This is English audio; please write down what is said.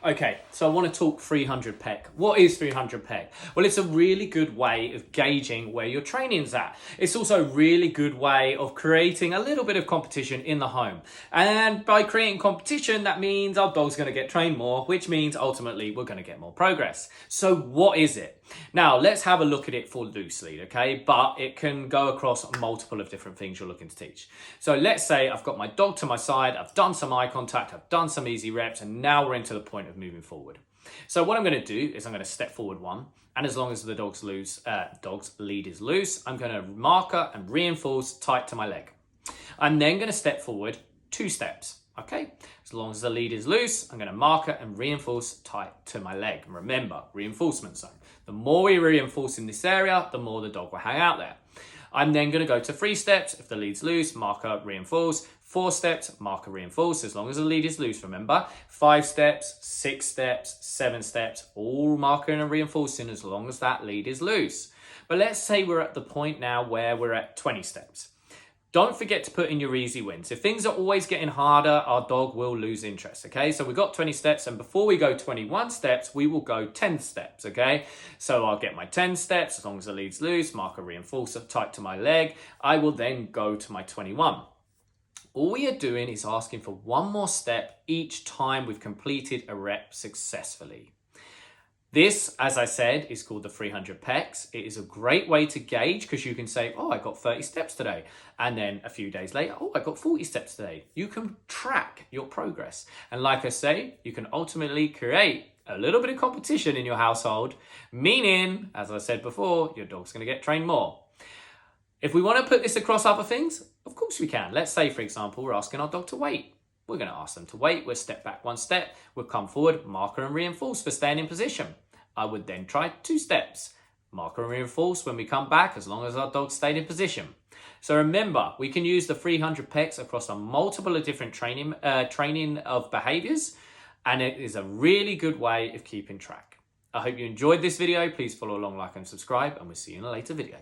Okay, so I want to talk 300 Peck. What is 300 Peck? Well, it's a really good way of gauging where your training's at. It's also a really good way of creating a little bit of competition in the home. And by creating competition, that means our dog's going to get trained more, which means ultimately we're going to get more progress. So what is it? Now, let's have a look at it for loose lead, okay? But it can go across multiple of different things you're looking to teach. So let's say I've got my dog to my side, I've done some eye contact, I've done some easy reps, and now we're into the point of moving forward. So what I'm going to do is I'm going to step forward one, and as long as the dog's lead is loose, I'm going to marker and reinforce tight to my leg. I'm then going to step forward 2 steps. Okay, as long as the lead is loose, I'm going to marker and reinforce tight to my leg. And remember, reinforcement zone. The more we reinforce in this area, the more the dog will hang out there. I'm then going to go to 3 steps. If the lead's loose, marker, reinforce. 4 steps, marker, reinforce, as long as the lead is loose, remember. 5 steps, 6 steps, 7 steps, all marking and reinforcing as long as that lead is loose. But let's say we're at the point now where we're at 20 steps. Don't forget to put in your easy wins. If things are always getting harder, our dog will lose interest, okay? So we've got 20 steps, and before we go 21 steps, we will go 10 steps, okay? So I'll get my 10 steps, as long as the lead's loose, marker, reinforce, tight to my leg. I will then go to my 21. All we are doing is asking for one more step each time we've completed a rep successfully. This, as I said, is called the 300 Pecks. It is a great way to gauge because you can say, oh, I got 30 steps today. And then a few days later, oh, I got 40 steps today. You can track your progress. And like I say, you can ultimately create a little bit of competition in your household, meaning, as I said before, your dog's going to get trained more. If we want to put this across other things, of course we can. Let's say, for example, we're asking our dog to wait. We're going to ask them to wait. We'll step back 1 step. We'll come forward, marker and reinforce for staying in position. I would then try 2 steps. Marker and reinforce when we come back, as long as our dog stayed in position. So remember, we can use the 300 Pecks across a multiple of different training of behaviors, and it is a really good way of keeping track. I hope you enjoyed this video. Please follow along, like and subscribe, and we'll see you in a later video.